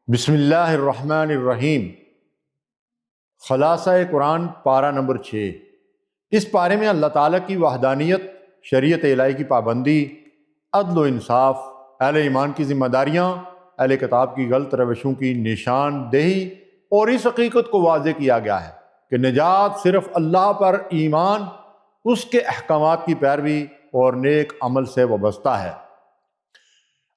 بسم اللہ الرحمن الرحیم۔ خلاصہ قرآن پارہ نمبر 6۔ اس پارے میں اللہ تعالیٰ کی وحدانیت، شریعت الہی کی پابندی، عدل و انصاف، اہل ایمان کی ذمہ داریاں، اہل کتاب کی غلط روشوں کی نشان دہی اور اس حقیقت کو واضح کیا گیا ہے کہ نجات صرف اللہ پر ایمان، اس کے احکامات کی پیروی اور نیک عمل سے وابستہ ہے۔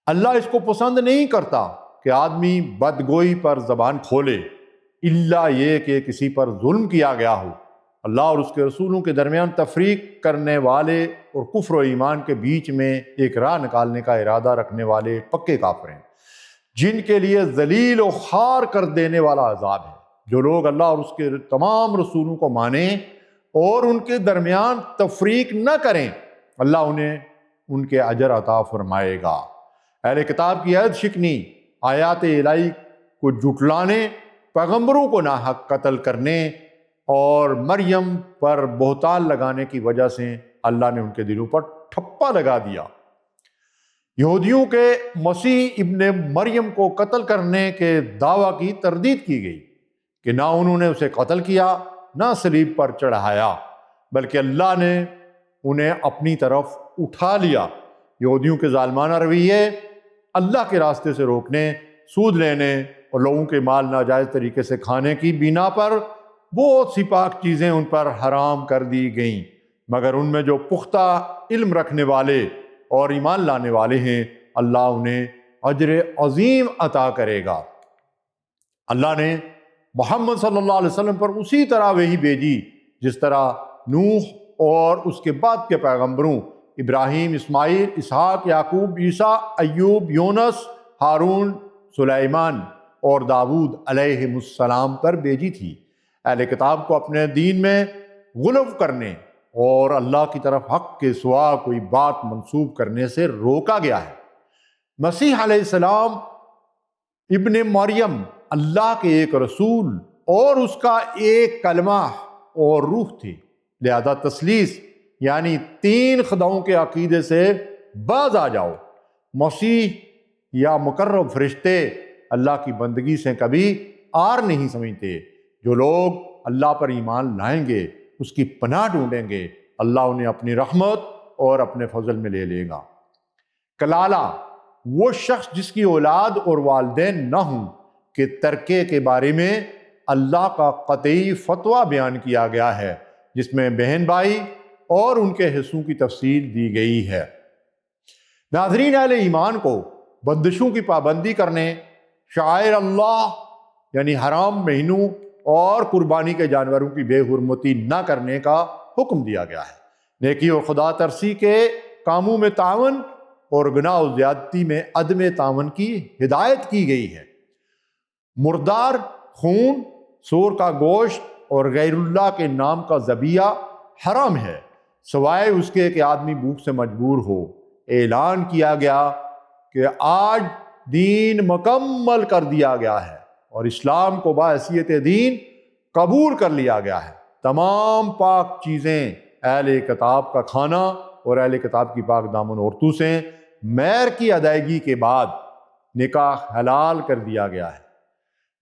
اللہ اس کو پسند نہیں کرتا کہ آدمی بدگوئی پر زبان کھولے، الا یہ کہ کسی پر ظلم کیا گیا ہو۔ اللہ اور اس کے رسولوں کے درمیان تفریق کرنے والے اور کفر و ایمان کے بیچ میں ایک راہ نکالنے کا ارادہ رکھنے والے پکے کافر ہیں، جن کے لیے ذلیل و خوار کر دینے والا عذاب ہے۔ جو لوگ اللہ اور اس کے تمام رسولوں کو مانیں اور ان کے درمیان تفریق نہ کریں، اللہ انہیں ان کے اجر عطا فرمائے گا۔ اہل کتاب کی عہد شکنی، آیات الہی کو جھٹلانے، پیغمبروں کو ناحق قتل کرنے اور مریم پر بہتان لگانے کی وجہ سے اللہ نے ان کے دلوں پر ٹھپا لگا دیا۔ یہودیوں کے مسیح ابن مریم کو قتل کرنے کے دعویٰ کی تردید کی گئی کہ نہ انہوں نے اسے قتل کیا، نہ صلیب پر چڑھایا، بلکہ اللہ نے انہیں اپنی طرف اٹھا لیا۔ یہودیوں کے ظالمانہ رویے، اللہ کے راستے سے روکنے، سود لینے اور لوگوں کے مال ناجائز طریقے سے کھانے کی بنا پر بہت سی پاک چیزیں ان پر حرام کر دی گئیں، مگر ان میں جو پختہ علم رکھنے والے اور ایمان لانے والے ہیں، اللہ انہیں اجر عظیم عطا کرے گا۔ اللہ نے محمد صلی اللہ علیہ وسلم پر اسی طرح وحی بھیجی جس طرح نوح اور اس کے بعد کے پیغمبروں ابراہیم، اسماعیل، اسحاق، یعقوب، عیسیٰ، ایوب، یونس، ہارون، سلیمان اور داؤد علیہ السلام پر بھیجی تھی۔ اہل کتاب کو اپنے دین میں غلو کرنے اور اللہ کی طرف حق کے سوا کوئی بات منسوب کرنے سے روکا گیا ہے۔ مسیح علیہ السلام ابن مریم اللہ کے ایک رسول اور اس کا ایک کلمہ اور روح تھے، لہذا تثلیث یعنی تین خداؤں کے عقیدے سے باز آ جاؤ۔ مسیح یا مقرب فرشتے اللہ کی بندگی سے کبھی آر نہیں سمجھتے۔ جو لوگ اللہ پر ایمان لائیں گے، اس کی پناہ ڈھونڈیں گے، اللہ انہیں اپنی رحمت اور اپنے فضل میں لے لے گا۔ کلالہ وہ شخص جس کی اولاد اور والدین نہ ہوں کہ ترکے کے بارے میں اللہ کا قطعی فتویٰ بیان کیا گیا ہے، جس میں بہن بھائی اور ان کے حصوں کی تفصیل دی گئی ہے۔ ناظرین، اہل ایمان کو بندشوں کی پابندی کرنے، شعائر اللہ یعنی حرام مہینوں اور قربانی کے جانوروں کی بے حرمتی نہ کرنے کا حکم دیا گیا ہے۔ نیکی اور خدا ترسی کے کاموں میں تعاون اور گناہ و زیادتی میں عدم تعاون کی ہدایت کی گئی ہے۔ مردار خون، سور کا گوشت اور غیر اللہ کے نام کا ذبیحہ حرام ہے، سوائے اس کے کہ آدمی بھوک سے مجبور ہو۔ اعلان کیا گیا کہ آج دین مکمل کر دیا گیا ہے اور اسلام کو بحیثیت دین قبول کر لیا گیا ہے۔ تمام پاک چیزیں اہل کتاب کا کھانا اور اہل کتاب کی پاک دامن عورتوں سے مہر کی ادائیگی کے بعد نکاح حلال کر دیا گیا ہے۔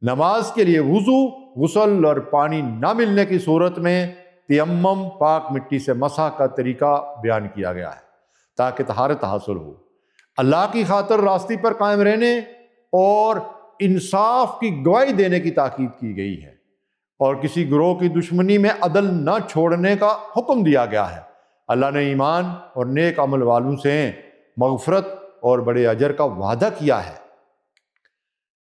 نماز کے لیے وضو، غسل اور پانی نہ ملنے کی صورت میں تیمم، پاک مٹی سے مسح کا طریقہ بیان کیا گیا ہے تاکہ طہارت حاصل ہو۔ اللہ کی خاطر راستے پر قائم رہنے اور انصاف کی گواہی دینے کی تاکید کی گئی ہے، اور کسی گروہ کی دشمنی میں عدل نہ چھوڑنے کا حکم دیا گیا ہے۔ اللہ نے ایمان اور نیک عمل والوں سے مغفرت اور بڑے اجر کا وعدہ کیا ہے۔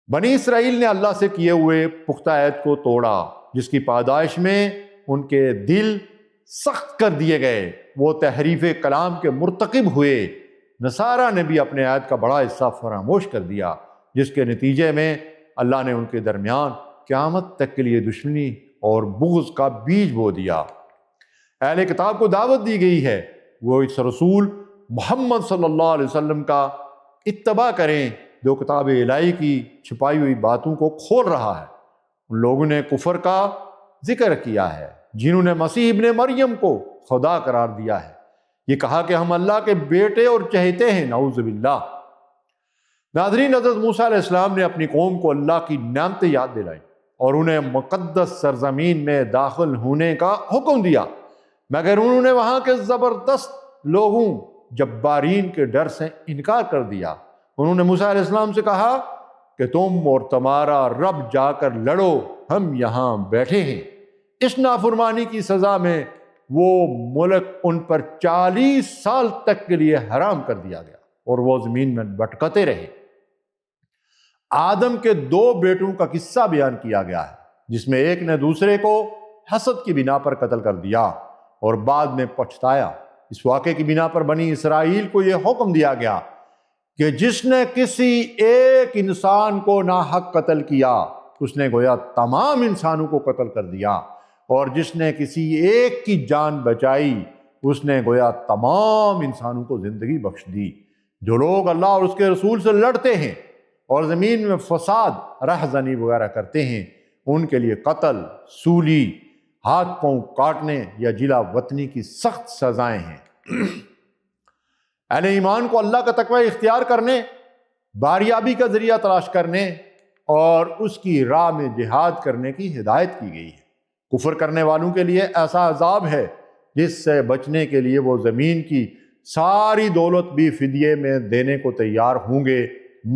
بنی اسرائیل نے اللہ سے کیے ہوئے پختہ عہد کو توڑا، جس کی پاداش میں ان کے دل سخت کر دیے گئے، وہ تحریف کلام کے مرتکب ہوئے۔ نصارہ نے بھی اپنے عہد کا بڑا حصہ فراموش کر دیا، جس کے نتیجے میں اللہ نے ان کے درمیان قیامت تک کے لیے دشمنی اور بغض کا بیج بو دیا۔ اہل کتاب کو دعوت دی گئی ہے وہ اس رسول محمد صلی اللہ علیہ وسلم کا اتباع کریں جو کتاب الہی کی چھپائی ہوئی باتوں کو کھول رہا ہے۔ ان لوگوں نے کفر کا ذکر کیا ہے جنہوں نے مسیح ابن مریم کو خدا قرار دیا ہے، یہ کہا کہ ہم اللہ کے بیٹے اور چہیتے ہیں، نعوذ باللہ۔ ناظرین، حضرت موسیٰ علیہ السلام نے اپنی قوم کو اللہ کی نعمتیں یاد دلائیں اور انہیں مقدس سرزمین میں داخل ہونے کا حکم دیا، مگر انہوں نے وہاں کے زبردست لوگوں جبارین کے ڈر سے انکار کر دیا۔ انہوں نے موسیٰ علیہ السلام سے کہا کہ تم اور تمہارا رب جا کر لڑو، ہم یہاں بیٹھے ہیں۔ اس نافرمانی کی سزا میں وہ ملک ان پر 40 سال تک کے لیے حرام کر دیا گیا اور وہ زمین میں بھٹکتے رہے۔ آدم کے 2 بیٹوں کا قصہ بیان کیا گیا ہے، جس میں ایک نے دوسرے کو حسد کی بنا پر قتل کر دیا اور بعد میں پچھتایا۔ اس واقعے کی بنا پر بنی اسرائیل کو یہ حکم دیا گیا کہ جس نے کسی ایک انسان کو ناحق قتل کیا، اس نے گویا تمام انسانوں کو قتل کر دیا، اور جس نے کسی ایک کی جان بچائی، اس نے گویا تمام انسانوں کو زندگی بخش دی۔ جو لوگ اللہ اور اس کے رسول سے لڑتے ہیں اور زمین میں فساد، رہزنی وغیرہ کرتے ہیں، ان کے لیے قتل، سولی، ہاتھ پاؤں کاٹنے یا جلا وطنی کی سخت سزائیں ہیں۔ اہل ایمان کو اللہ کا تقوی اختیار کرنے، باریابی کا ذریعہ تلاش کرنے اور اس کی راہ میں جہاد کرنے کی ہدایت کی گئی ہے۔ کفر کرنے والوں کے لیے ایسا عذاب ہے جس سے بچنے کے لیے وہ زمین کی ساری دولت بھی فدیے میں دینے کو تیار ہوں گے،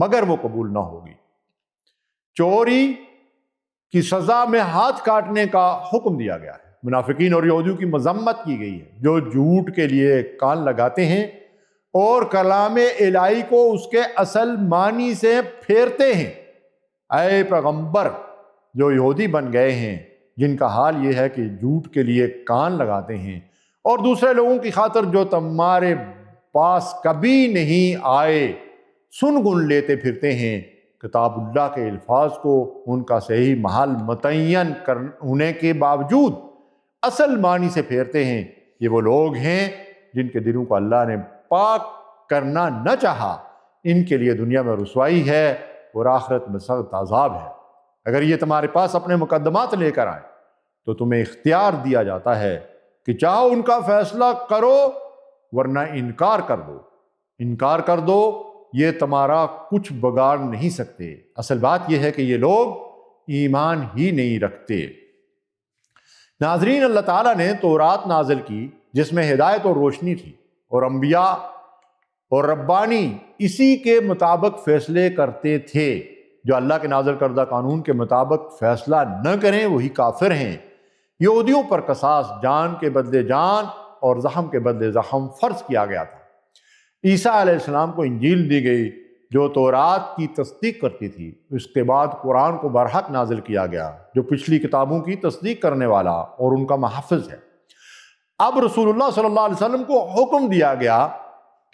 مگر وہ قبول نہ ہوگی۔ چوری کی سزا میں ہاتھ کاٹنے کا حکم دیا گیا ہے۔ منافقین اور یہودیوں کی مذمت کی گئی ہے جو جھوٹ کے لیے کان لگاتے ہیں اور کلام الہی کو اس کے اصل معنی سے پھیرتے ہیں۔ اے پیغمبر، جو یہودی بن گئے ہیں، جن کا حال یہ ہے کہ جھوٹ کے لیے کان لگاتے ہیں اور دوسرے لوگوں کی خاطر جو تمہارے پاس کبھی نہیں آئے سن گن لیتے پھرتے ہیں، کتاب اللہ کے الفاظ کو ان کا صحیح محل متعین ہونے کے باوجود اصل معنی سے پھیرتے ہیں۔ یہ وہ لوگ ہیں جن کے دلوں کو اللہ نے پاک کرنا نہ چاہا۔ ان کے لیے دنیا میں رسوائی ہے اور آخرت میں سخت عذاب ہے۔ اگر یہ تمہارے پاس اپنے مقدمات لے کر آئیں تو تمہیں اختیار دیا جاتا ہے کہ چاہو ان کا فیصلہ کرو ورنہ انکار کر دو۔ انکار کر دو، یہ تمہارا کچھ بگاڑ نہیں سکتے۔ اصل بات یہ ہے کہ یہ لوگ ایمان ہی نہیں رکھتے۔ ناظرین، اللہ تعالیٰ نے تورات نازل کی جس میں ہدایت اور روشنی تھی، اور انبیاء اور ربانی اسی کے مطابق فیصلے کرتے تھے۔ جو اللہ کے نازل کردہ قانون کے مطابق فیصلہ نہ کریں وہی کافر ہیں۔ یہودیوں پر قصاص جان کے بدلے جان اور زخم کے بدلے زخم فرض کیا گیا تھا۔ عیسیٰ علیہ السلام کو انجیل دی گئی جو تورات کی تصدیق کرتی تھی۔ اس کے بعد قرآن کو برحق نازل کیا گیا جو پچھلی کتابوں کی تصدیق کرنے والا اور ان کا محافظ ہے۔ اب رسول اللہ صلی اللہ علیہ وسلم کو حکم دیا گیا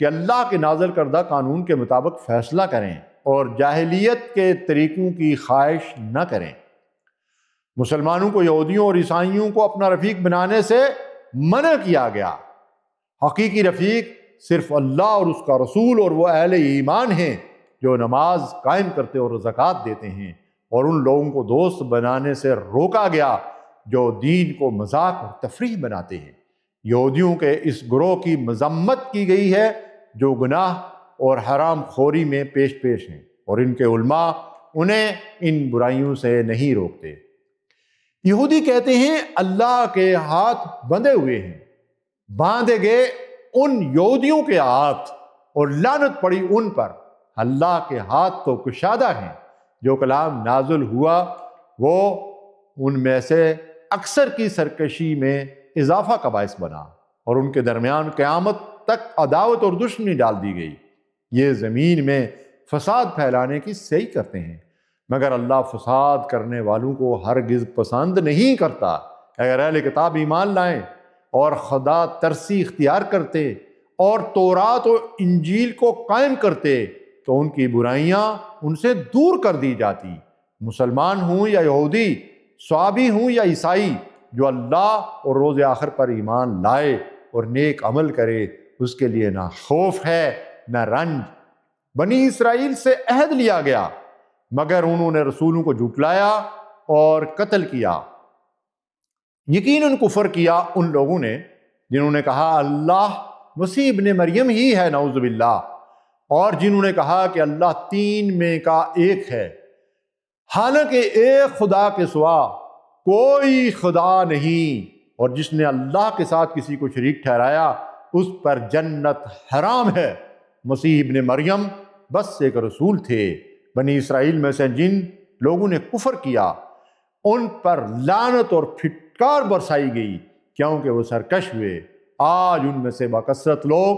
کہ اللہ کے نازل کردہ قانون کے مطابق فیصلہ کریں اور جاہلیت کے طریقوں کی خواہش نہ کریں۔ مسلمانوں کو یہودیوں اور عیسائیوں کو اپنا رفیق بنانے سے منع کیا گیا۔ حقیقی رفیق صرف اللہ اور اس کا رسول اور وہ اہل ایمان ہیں جو نماز قائم کرتے اور زکوٰۃ دیتے ہیں، اور ان لوگوں کو دوست بنانے سے روکا گیا جو دین کو مذاق اور تفریح بناتے ہیں۔ یہودیوں کے اس گروہ کی مذمت کی گئی ہے جو گناہ اور حرام خوری میں پیش ہیں، اور ان کے علماء انہیں ان برائیوں سے نہیں روکتے۔ یہودی کہتے ہیں اللہ کے ہاتھ بندھے ہوئے ہیں۔ باندھے گئے ان یہودیوں کے ہاتھ اور لعنت پڑی ان پر۔ اللہ کے ہاتھ تو کشادہ ہیں۔ جو کلام نازل ہوا وہ ان میں سے اکثر کی سرکشی میں اضافہ کا باعث بنا، اور ان کے درمیان قیامت تک عداوت اور دشمنی ڈال دی گئی۔ یہ زمین میں فساد پھیلانے کی صحیح کرتے ہیں، مگر اللہ فساد کرنے والوں کو ہرگز پسند نہیں کرتا۔ اگر اہل کتاب ایمان لائیں اور خدا ترسی اختیار کرتے اور تورات و انجیل کو قائم کرتے تو ان کی برائیاں ان سے دور کر دی جاتی۔ مسلمان ہوں یا یہودی، صحابی ہوں یا عیسائی، جو اللہ اور روز آخر پر ایمان لائے اور نیک عمل کرے، اس کے لیے نہ خوف ہے نہ رنج۔ بنی اسرائیل سے عہد لیا گیا مگر انہوں نے رسولوں کو جھٹلایا اور قتل کیا۔ یقیناً کفر کیا ان لوگوں نے جنہوں نے کہا اللہ مسیح ابن مریم ہی ہے، نعوذ باللہ، اور جنہوں نے کہا کہ اللہ تین میں کا ایک ہے، حالانکہ ایک خدا کے سوا کوئی خدا نہیں، اور جس نے اللہ کے ساتھ کسی کو شریک ٹھہرایا اس پر جنت حرام ہے۔ مسیح ابن مریم بس ایک رسول تھے، بنی اسرائیل میں سے جن لوگوں نے کفر کیا ان پر لعنت اور پھٹکار برسائی گئی کیونکہ وہ سرکش ہوئے۔ آج ان میں سے بکثرت لوگ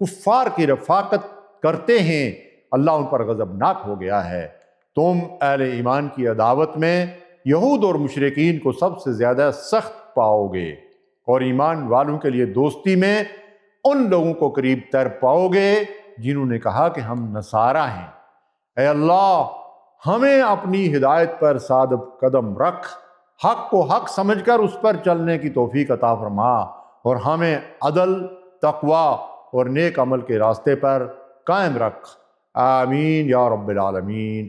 کفار کی رفاقت کرتے ہیں، اللہ ان پر غضبناک ہو گیا ہے۔ تم اہل ایمان کی عداوت میں یہود اور مشرکین کو سب سے زیادہ سخت پاؤ گے، اور ایمان والوں کے لیے دوستی میں ان لوگوں کو قریب تر پاؤ گے جنہوں نے کہا کہ ہم نصارہ ہیں۔ اے اللہ، ہمیں اپنی ہدایت پر ثابت قدم رکھ، حق کو حق سمجھ کر اس پر چلنے کی توفیق عطا فرما، اور ہمیں عدل، تقوی اور نیک عمل کے راستے پر قائم رکھ۔ آمین یا رب العالمین۔